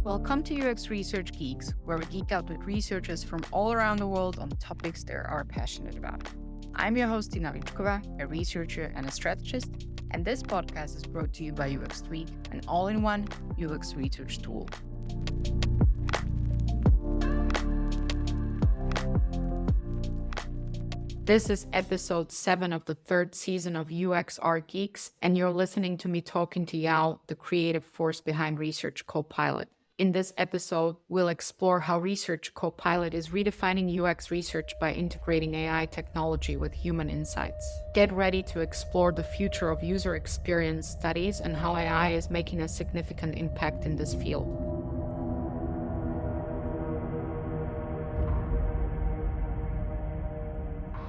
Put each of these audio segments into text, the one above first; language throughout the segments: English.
Welcome to UX Research Geeks, where we geek out with researchers from all around the world on topics they are passionate about. I'm your host, Tina Ličková, a researcher and a strategist, and this podcast is brought to you by UX3, an all-in-one UX research tool. This is episode 7 of the third season of UX Geeks, and you're listening to me talking to Yao, the creative force behind Research Copilot. In this episode, we'll explore how Research Copilot is redefining UX research by integrating AI technology with human insights. Get ready to explore the future of user experience studies and how AI is making a significant impact in this field.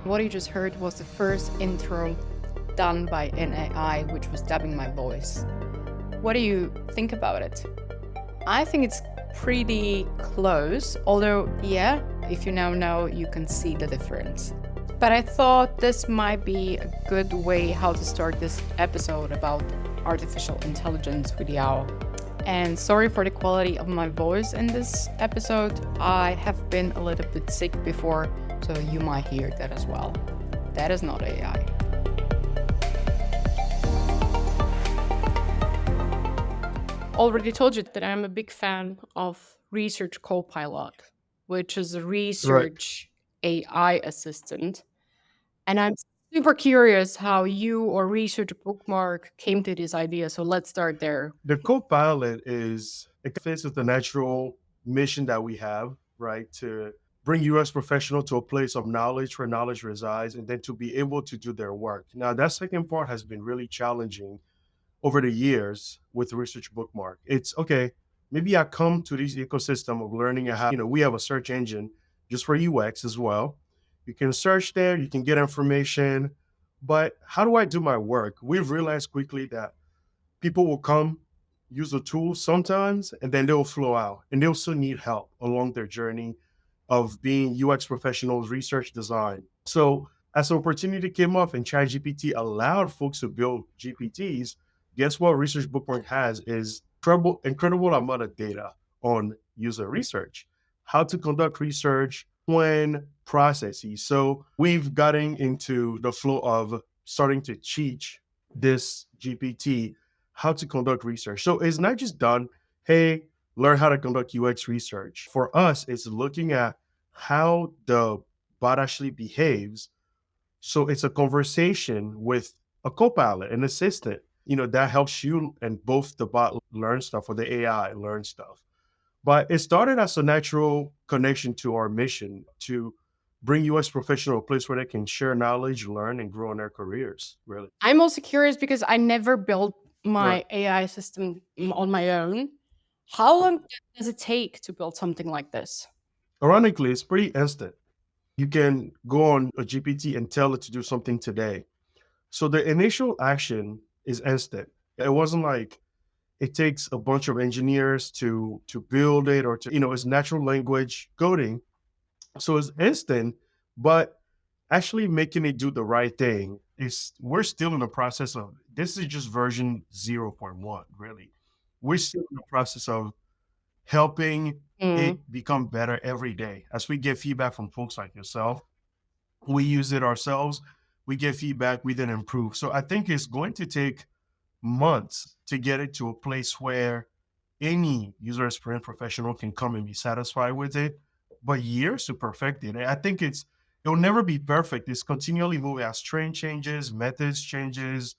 What you just heard was the first intro done by an AI, which was dubbing my voice. What do you think about it? I think it's pretty close, although, yeah, if you now know, you can see the difference. But I thought this might be a good way how to start this episode about artificial intelligence with Yao. And sorry for the quality of my voice in this episode. I have been a little bit sick before, so you might hear that as well. That is not AI. Already told you that I'm a big fan of Research Copilot, which is a research AI assistant. And I'm super curious how you or Research Bookmark came to this idea. So let's start there. The Copilot it fits with the natural mission that we have, right? To bring US professionals to a place of knowledge where knowledge resides and then to be able to do their work. Now, that second part has been really challenging over the years with Research Bookmark. It's okay, maybe I come to this ecosystem of learning how, we have a search engine just for UX as well. You can search there, you can get information, but how do I do my work? We've realized quickly that people will come, use the tool sometimes, and then they'll flow out and they'll still need help along their journey of being UX professionals, research design. So as an opportunity came up and ChatGPT allowed folks to build GPTs, guess what Research Bookmark has is incredible amount of data on user research, how to conduct research, when processes. So we've gotten into the flow of starting to teach this GPT how to conduct research. So it's not just done, hey, learn how to conduct UX research. For us, it's looking at how the bot actually behaves. So it's a conversation with a copilot, an assistant, that helps you and both the bot learn stuff or the AI learn stuff. But it started as a natural connection to our mission to bring US professionals to a place where they can share knowledge, learn, and grow in their careers, really. I'm also curious because I never built my AI system on my own. How long does it take to build something like this? Ironically, it's pretty instant. You can go on a GPT and tell it to do something today. So the initial action is instant. It wasn't like it takes a bunch of engineers to build it or to, it's natural language coding. So it's instant, but actually making it do the right thing we're still in the process of, this is just version 0.1, really. We're still in the process of helping it become better every day. As we get feedback from folks like yourself, we use it ourselves, we get feedback, we then improve. So I think it's going to take months to get it to a place where any user experience professional can come and be satisfied with it, but years to perfect it. I think it'll never be perfect. It's continually moving as trend changes, methods changes,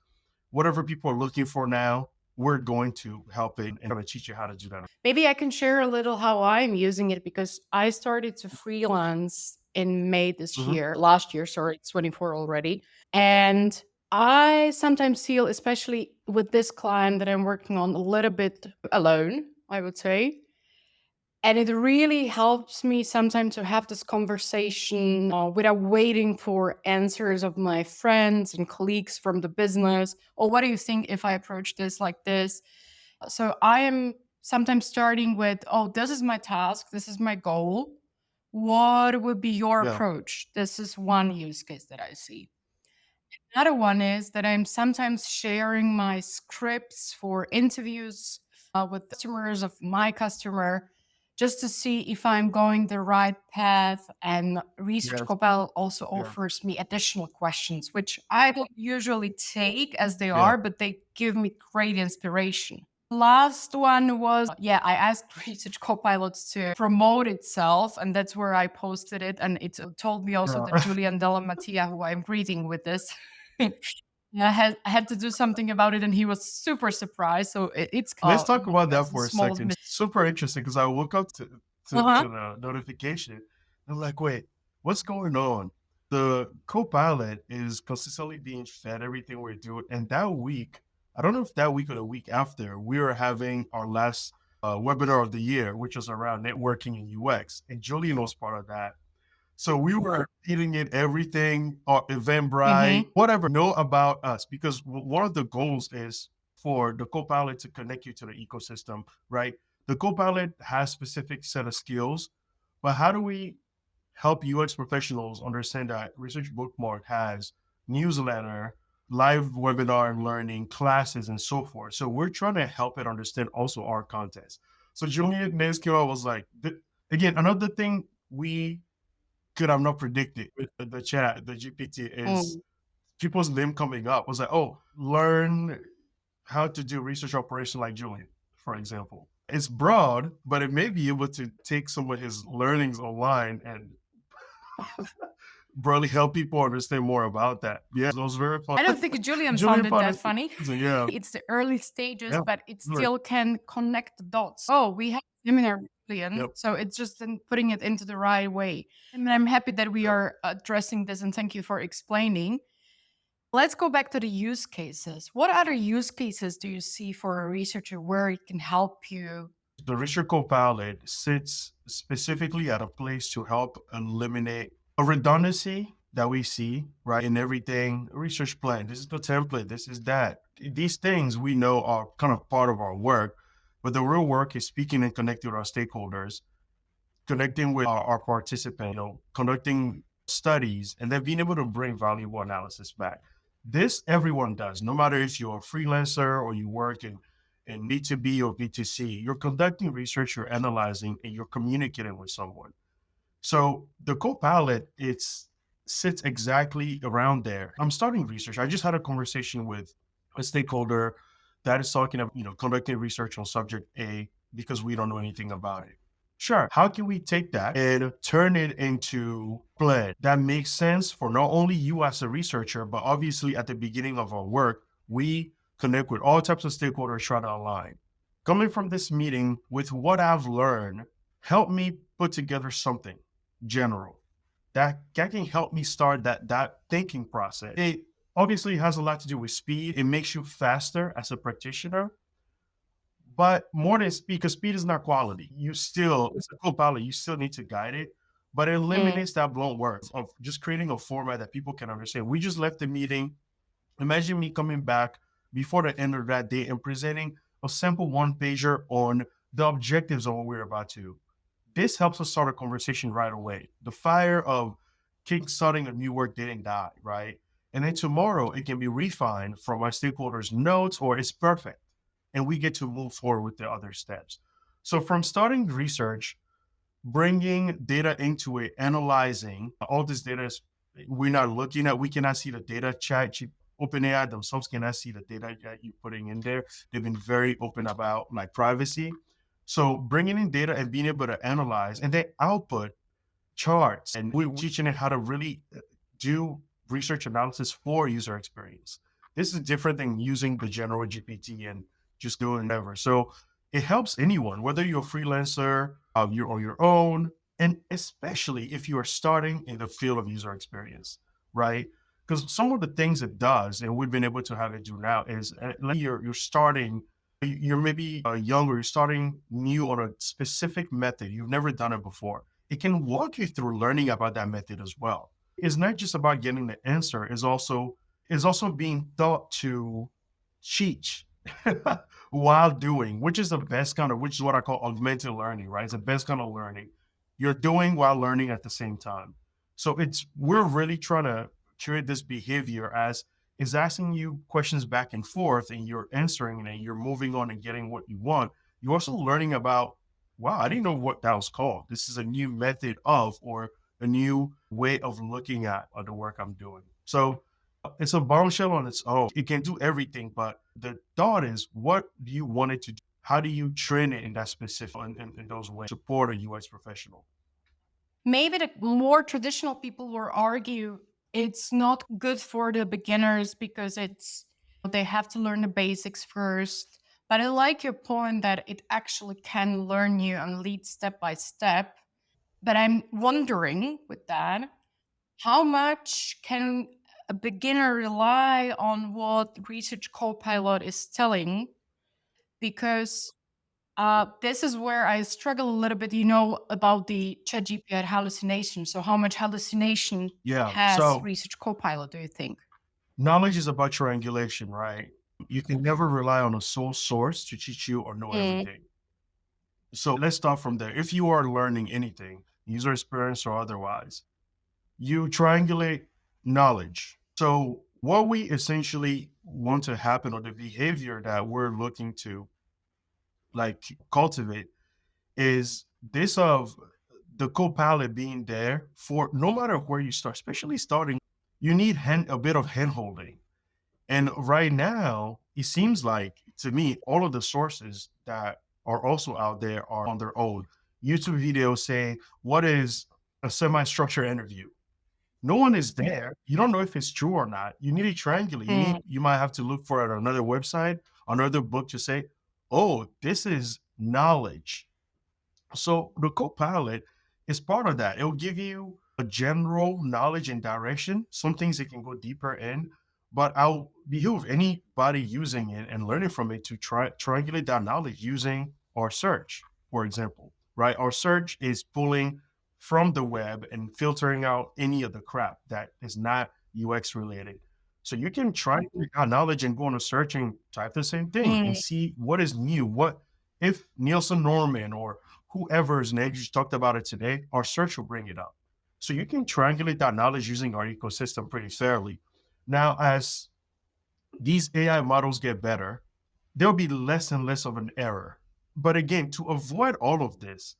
whatever people are looking for now, we're going to help it and teach you how to do that. Maybe I can share a little how I'm using it because I started to freelance in May this year, last year, sorry, it's 24 already. And I sometimes feel, especially with this client that I'm working on, a little bit alone, I would say. And it really helps me sometimes to have this conversation without waiting for answers of my friends and colleagues from the business. Or what do you think if I approach this like this? So I am sometimes starting with, oh, this is my task. This is my goal. What would be your approach? This is one use case that I see. Another one is that I'm sometimes sharing my scripts for interviews with customers of my customer just to see if I'm going the right path. And Research Yes. Copilot also Yeah. offers me additional questions, which I don't usually take as they Yeah. are, but they give me great inspiration. Last one was, yeah, I asked Research Copilots to promote itself, and that's where I posted it. And it told me also that Yeah. Julian Della Mattia, who I'm greeting with this, yeah, I had to do something about it, and he was super surprised. So it's Let's talk about that as the for a smallest second. mis- Super interesting because I woke up Uh-huh. to the notification. I'm like, wait, what's going on? The co-pilot is consistently being fed everything we're doing. And that week, I don't know if that week or the week after, we were having our last webinar of the year, which was around networking and UX. And Julian was part of that. So we were eating it, everything, Eventbrite, Mhm. whatever, know about us, because one of the goals is for the Copilot to connect you to the ecosystem, right? The Copilot has specific set of skills, but how do we help UX professionals understand that Research Bookmark has newsletter, live webinar and learning, classes, and so forth. So we're trying to help it understand also our context. So Julian Ličková was like, again, another thing we could have not predicted with the chat, the GPT is Mm. people's name coming up was like, oh, learn how to do research operation like Julian, for example. It's broad, but it may be able to take some of his learnings online and really help people understand more about that. Yeah, that was very fun. I don't think Julian Julian found it found that it. funny. So yeah, It's the early stages, yeah, but it right. still can connect the dots. Oh, we have a seminar with Julian. Yep. So it's just in putting it into the right way. And I'm happy that we Yep. are addressing this, and thank you for explaining. Let's go back to the use cases. What other use cases do you see for a researcher where it can help you? The Research Copilot sits specifically at a place to help eliminate a redundancy that we see, right, in everything. Research plan, this is the template, this is that. These things we know are kind of part of our work, but the real work is speaking and connecting with our stakeholders, connecting with our participants, conducting studies, and then being able to bring valuable analysis back. This everyone does, no matter if you're a freelancer or you work in B2B or B2C, you're conducting research, you're analyzing, and you're communicating with someone. So the Copilot, sits exactly around there. I'm starting research. I just had a conversation with a stakeholder that is talking about, conducting research on subject A because we don't know anything about it. Sure. How can we take that and turn it into plan that makes sense for not only you as a researcher, but obviously at the beginning of our work, we connect with all types of stakeholders trying to align. Coming from this meeting with what I've learned, help me put together something general that can help me start that thinking process. It obviously has a lot to do with speed. It makes you faster as a practitioner, but more than speed, because speed is not quality. You still, it's a co-pilot, you still need to guide it, but it Mm. eliminates that blunt work of just creating a format that people can understand. We just left the meeting. Imagine me coming back before the end of that day and presenting a simple one pager on the objectives of what we're about to do. This helps us start a conversation right away. The fire of kickstarting a new work didn't die, right? And then tomorrow it can be refined from my stakeholders' notes or it's perfect. And we get to move forward with the other steps. So from starting research, bringing data into it, analyzing all this data is we're not looking at, we cannot see the data. OpenAI themselves cannot see the data that you're putting in there. They've been very open about like privacy. So bringing in data and being able to analyze and then output charts, and we're teaching it how to really do research analysis for user experience. This is different than using the general GPT and just doing whatever. So it helps anyone, whether you're a freelancer, you're on your own, and especially if you are starting in the field of user experience, right? Because some of the things it does, and we've been able to have it do now, is you're starting, you're maybe young or you're starting new on a specific method. You've never done it before. It can walk you through learning about that method as well. It's not just about getting the answer, it's also being taught to cheat while doing, which is the best kind of, which is what I call augmented learning, right? It's the best kind of learning. You're doing while learning at the same time. So we're really trying to create this behavior as is asking you questions back and forth and you're answering and you're moving on and getting what you want, you're also learning about, wow, I didn't know what that was called. This is a new method of, or a new way of looking at the work I'm doing. So it's a bombshell on its own. It can do everything, but the thought is, what do you want it to do? How do you train it in that specific, in those ways, support a UX professional? Maybe the more traditional people will argue it's not good for the beginners because they have to learn the basics first. But I like your point that it actually can learn you and lead step by step. But I'm wondering with that, how much can a beginner rely on what Research Copilot is telling? Because this is where I struggle a little bit, about the ChatGPT hallucination. So, how much hallucination Yeah. has So Research Copilot, do you think? knowledge is about triangulation, right? You can never rely on a sole source to teach you or know Mm. everything. So let's start from there. If you are learning anything, user experience or otherwise, you triangulate knowledge. So what we essentially want to happen, or the behavior that we're looking to like cultivate, is this of the co-pilot being there for no matter where you start, especially starting, you need a bit of hand holding. And right now, it seems like to me, all of the sources that are also out there are on their own. YouTube videos say, what is a semi-structured interview? No one is there. You don't know if it's true or not. You need to triangulate. Mm. You might have to look for it on another website, another book to say, oh, this is knowledge. So the Copilot is part of that. It'll give you a general knowledge and direction. Some things it can go deeper in, but I'll behoove anybody using it and learning from it to triangulate that knowledge using our search, for example, right? Our search is pulling from the web and filtering out any of the crap that is not UX related. So you can try to take out knowledge and go on a search and type the same thing and Mm. see what is new. What if Nielsen Norman or whoever's name you talked about it today, our search will bring it up. So you can triangulate that knowledge using our ecosystem pretty fairly. Now, as these AI models get better, there'll be less and less of an error. But again, to avoid all of this,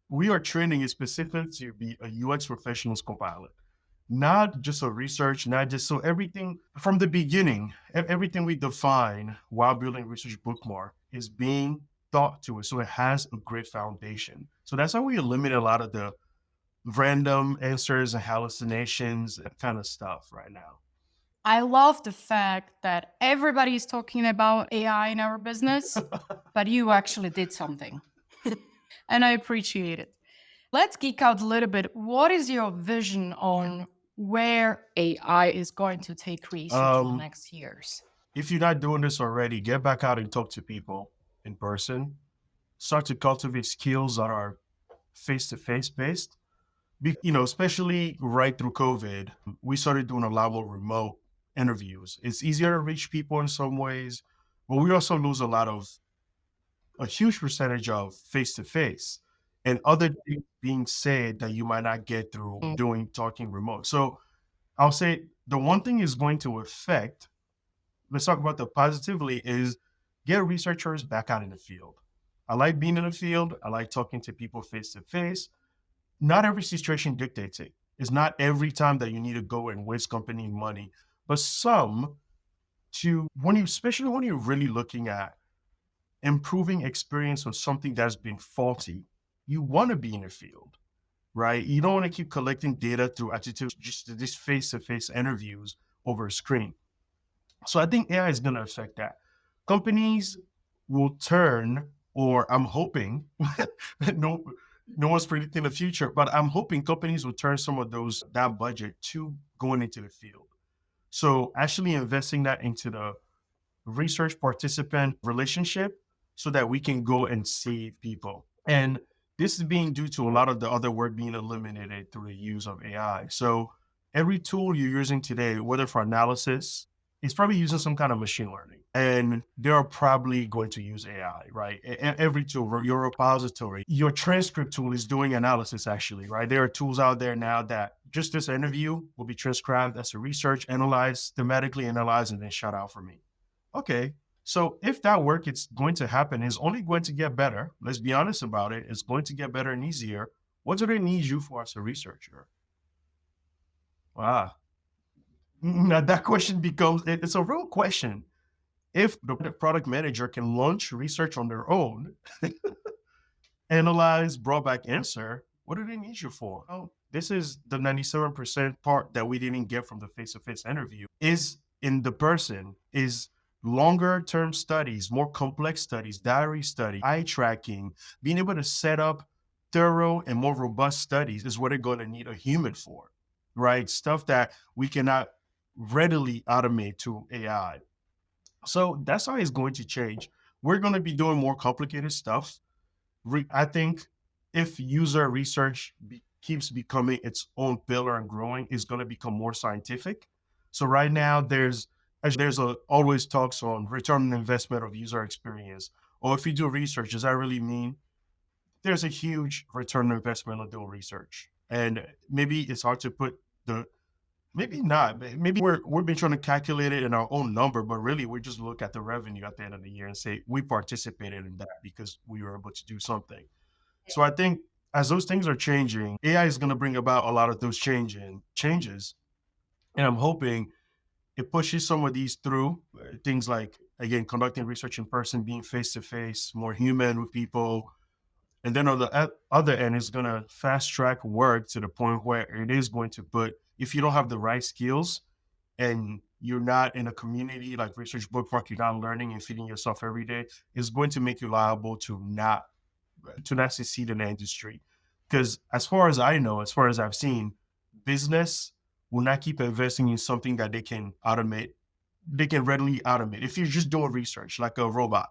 we are training it specifically to be a UX professional's copilot, not just a research, not just so everything from the beginning, everything we define while building research bookmark is being thought to it. So it has a great foundation. So that's how we eliminate a lot of the random answers and hallucinations, that kind of stuff right now. I love the fact that everybody is talking about AI in our business, but you actually did something. And I appreciate it. Let's geek out a little bit. What is your vision on where AI is going to take research in the um, next years? if you're not doing this already, get back out and talk to people in person. Start to cultivate skills that are face-to-face based. Especially right through COVID, we started doing a lot more remote interviews. It's easier to reach people in some ways, but we also lose a huge percentage of face to face and other things being said that you might not get through Mm. doing talking remote. So I'll say the one thing is going to affect, let's talk about the positively, is get researchers back out in the field. I like being in the field. I like talking to people face to face. Not every situation dictates it. It's not every time that you need to go and waste company money, but some especially when you're really looking at improving experience on something that's been faulty, you want to be in the field, right? You don't want to keep collecting data through attitude, just this face-to-face interviews over a screen. So I think AI is going to affect that. Companies will turn, or I'm hoping, no, no one's predicting the future, but I'm hoping companies will turn some of that budget to going into the field. So actually investing that into the research participant relationship so that we can go and save people. And this is being due to a lot of the other work being eliminated through the use of AI. So every tool you're using today, whether for analysis, is probably using some kind of machine learning. And they're probably going to use AI, right? Every tool, your repository, your transcript tool is doing analysis actually, right? There are tools out there now that just this interview will be transcribed as a research, analyzed, thematically analyzed, and then shot out for me. Okay. So if that work is going to happen, it's only going to get better. Let's be honest about it. It's going to get better and easier. What do they need you for as a researcher? Wow. Now that question becomes, it's a real question. If the product manager can launch research on their own, analyze, brought back answer, what do they need you for? Oh, this is the 97% part that we didn't get from the face-to-face interview is in the person, is longer term studies, more complex studies, diary study, eye tracking, being able to set up thorough and more robust studies is what they're going to need a human for, right? Stuff that we cannot readily automate to AI. So that's how it's going to change. We're going to be doing more complicated stuff. I think if user research keeps becoming its own pillar and growing, it's going to become more scientific. So right now, there's always talks on return on investment of user experience. Or if you do research, does that really mean there's a huge return on investment on doing research? And maybe it's hard to put the maybe not. Maybe we've been trying to calculate it in our own number, but really we just look at the revenue at the end of the year and say we participated in that because we were able to do something. So I think as those things are changing, AI is going to bring about a lot of those changes, and I'm hoping it pushes some of these through things like again conducting research in person, being face to face, more human with people, and then on the other end, it's going to fast track work to the point where it is going to put, if you don't have the right skills and you're not in a community like Research Bookmark, you're not learning and feeding yourself every day, it's going to make you liable to not succeed in the industry. Because as far as I know, as far as I've seen, business will not keep investing in something that they can automate. They can readily automate. If you're just doing research like a robot,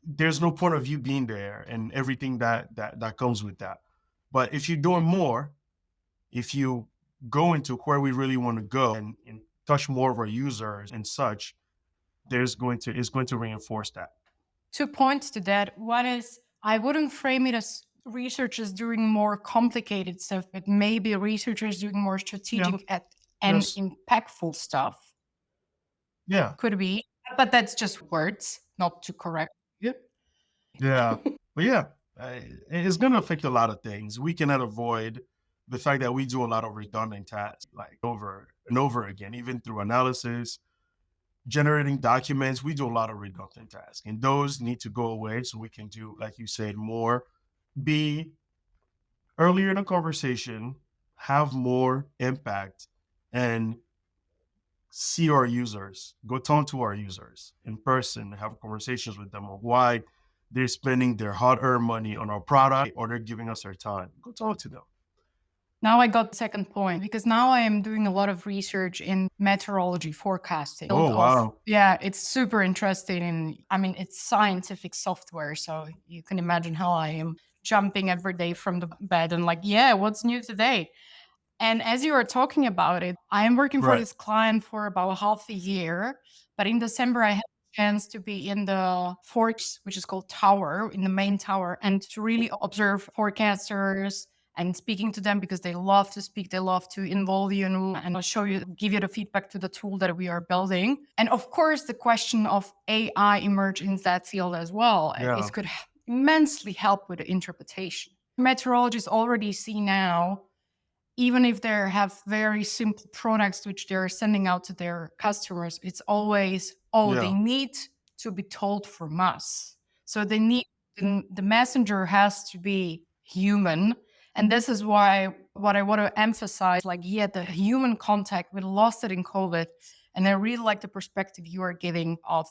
there's no point of you being there and everything that comes with that. But if you're doing more, if you go into where we really want to go and touch more of our users and such, it's going to reinforce that. 2 points to that. One is I wouldn't frame it as researchers doing more complicated stuff, but maybe researchers doing more strategic and Yes. impactful stuff. Yeah. Could be, but that's just words, not to correct. Yeah. Yeah. But yeah, it's going to affect a lot of things. We cannot avoid the fact that we do a lot of redundant tasks like over and over again, even through analysis, generating documents. We do a lot of redundant tasks, and those need to go away so we can do, like you said, more, be earlier in the conversation, have more impact, and see our users, go talk to our users in person, have conversations with them on why they're spending their hard-earned money on our product or they're giving us their time. Go talk to them. Now I got the second point because now I am doing a lot of research in meteorology forecasting. Oh, wow. Yeah, it's super interesting. And I mean, it's scientific software. So you can imagine how I am jumping every day from the bed and like, yeah, what's new today? And as you were talking about it, I am working for Right. this client for about half a year. But in December, I had a chance to be in the forks, which is called tower, in the main tower, and to really observe forecasters and speaking to them because they love to speak. They love to involve you and show you, give you the feedback to the tool that we are building. And of course, the question of AI emerged in that field as well. Yeah. It could immensely help with the interpretation. Meteorologists already see now, even if they have very simple products which they're sending out to their customers, it's always, they need to be told from us. So they need, the messenger has to be human. And this is why what I want to emphasize, like, yeah, the human contact, we lost it in COVID. And I really like the perspective you are giving of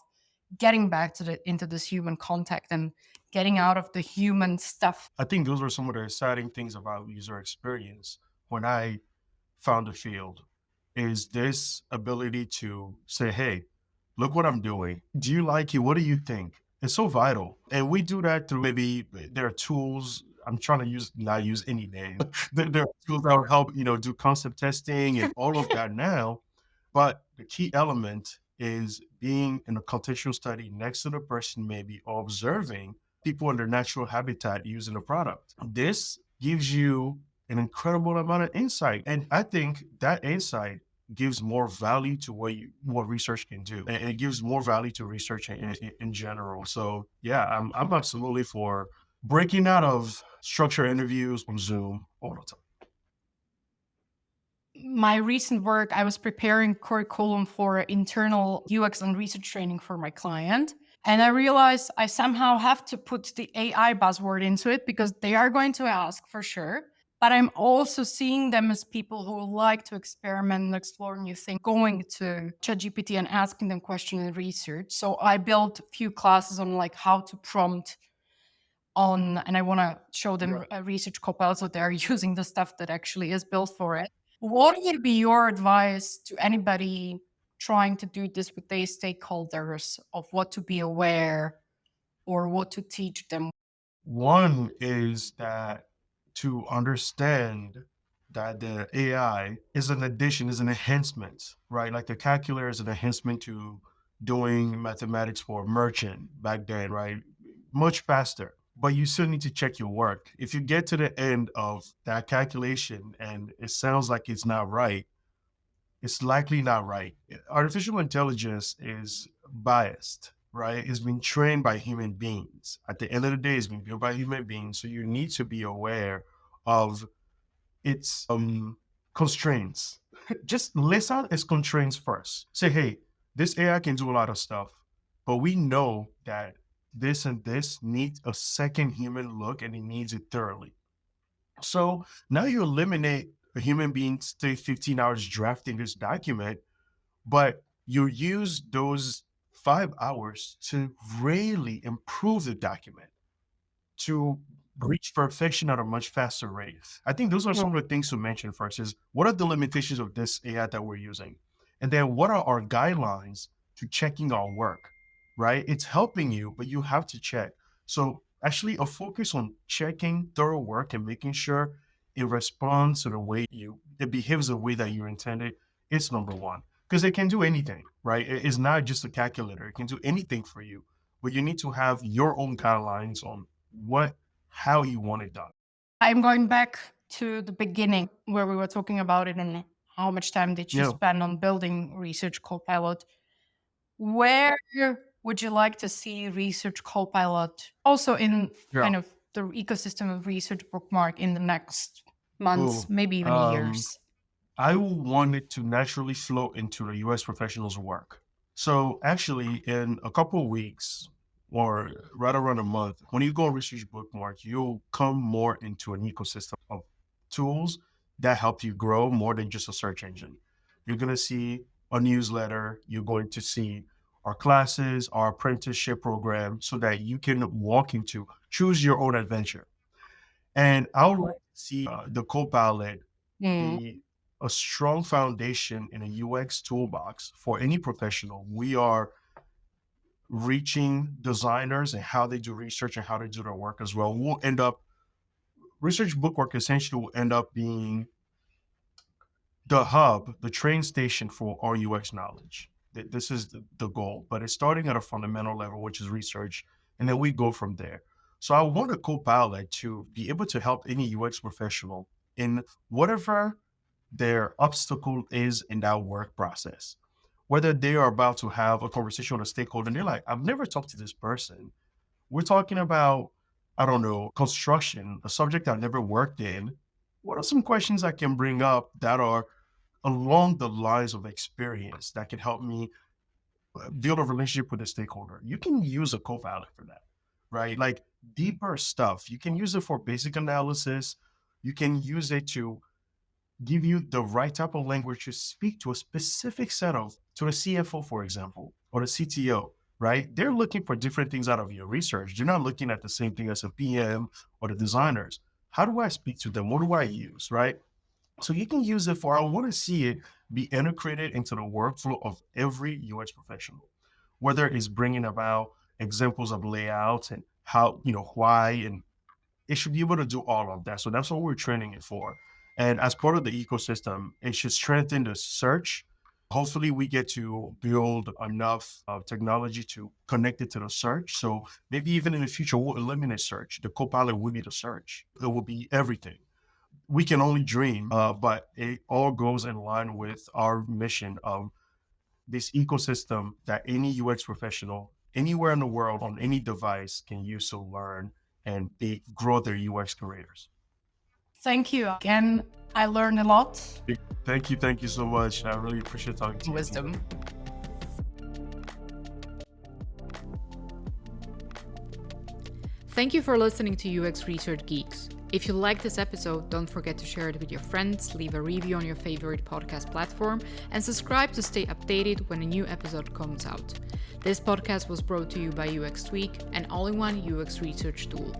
getting back to into this human contact and getting out of the human stuff. I think those were some of the exciting things about user experience when I found the field is this ability to say, hey, look what I'm doing. Do you like it? What do you think? It's so vital. And we do that through maybe there are tools. I'm trying to not use any name. There are tools that will help, do concept testing and all of that now. But the key element is being in a contextual study next to the person, maybe observing people in their natural habitat using the product. This gives you an incredible amount of insight. And I think that insight gives more value to what research can do, and it gives more value to research in general. So yeah, I'm absolutely for breaking out of structured interviews on Zoom all the time. My recent work, I was preparing curriculum for internal UX and research training for my client. And I realized I somehow have to put the AI buzzword into it because they are going to ask for sure. But I'm also seeing them as people who like to experiment and explore new things, going to ChatGPT and asking them questions and research. So I built a few classes on like how to prompt on, and I want to show them Right. a research copilot so they're using the stuff that actually is built for it. What would be your advice to anybody trying to do this with their stakeholders of what to be aware or what to teach them? One is that to understand that the AI is an addition, is an enhancement, right? Like the calculator is an enhancement to doing mathematics for a merchant back then, right? Much faster. But you still need to check your work. If you get to the end of that calculation and it sounds like it's not right, it's likely not right. Artificial intelligence is biased, right? It's been trained by human beings. At the end of the day, it's been built by human beings. So you need to be aware of its constraints. Just list out its constraints first. Say, hey, this AI can do a lot of stuff, but we know that this and this needs a second human look and it needs it thoroughly. So now you eliminate a human being stay 15 hours drafting this document, but you use those 5 hours to really improve the document, to reach perfection at a much faster rate. I think those are some of the things to mention first is what are the limitations of this AI that we're using? And then what are our guidelines to checking our work, right? It's helping you, but you have to check. So actually a focus on checking thorough work and making sure it responds to the way it behaves the way that you intended is number one. Because it can do anything, right? It's not just a calculator. It can do anything for you, but you need to have your own guidelines on how you want it done. I'm going back to the beginning where we were talking about it and how much time did you Yeah. spend on building Research Copilot. Where would you like to see Research Copilot also in Yeah. kind of the ecosystem of Research Bookmark in the next months, Cool. maybe even years? I want it to naturally flow into the US professionals' work. So actually, in a couple of weeks, or right around a month, when you go on Research Bookmark, you'll come more into an ecosystem of tools that help you grow more than just a search engine. You're going to see a newsletter. You're going to see our classes, our apprenticeship program, so that you can walk into, choose your own adventure. And I would like to see the Copilot Mm. be a strong foundation in a UX toolbox for any professional. We are reaching designers and how they do research and how they do their work as well. We'll end up, research bookwork essentially will end up being the hub, the train station for our UX knowledge. This is the goal, but it's starting at a fundamental level, which is research, and then we go from there. So I want a co-pilot to be able to help any UX professional in whatever their obstacle is in that work process. Whether they are about to have a conversation with a stakeholder and they're like, I've never talked to this person. We're talking about, I don't know, construction, a subject I've never worked in. What are some questions I can bring up that are along the lines of experience that can help me build a relationship with a stakeholder? You can use a co-pilot for that, right? Like deeper stuff. You can use it for basic analysis. You can use it to give you the right type of language to speak to a specific set of, to a CFO, for example, or the CTO, right? They're looking for different things out of your research. They're not looking at the same thing as a PM or the designers. How do I speak to them? What do I use, right? So you can use it for, I want to see it be integrated into the workflow of every UX professional, whether it's bringing about examples of layouts and how, why, and it should be able to do all of that. So that's what we're training it for. And as part of the ecosystem, it should strengthen the search. Hopefully, we get to build enough technology to connect it to the search. So maybe even in the future, we'll eliminate search. The Copilot will be the search. It will be everything. we can only dream, but it all goes in line with our mission of this ecosystem that any UX professional anywhere in the world on any device can use to learn and they grow their UX careers. Thank you. Again, I learned a lot. Thank you so much. I really appreciate talking to you. Wisdom. Thank you for listening to UX Research Geeks. If you liked this episode, don't forget to share it with your friends, leave a review on your favorite podcast platform, and subscribe to stay updated when a new episode comes out. This podcast was brought to you by UX Tweak, an all-in-one UX research tool.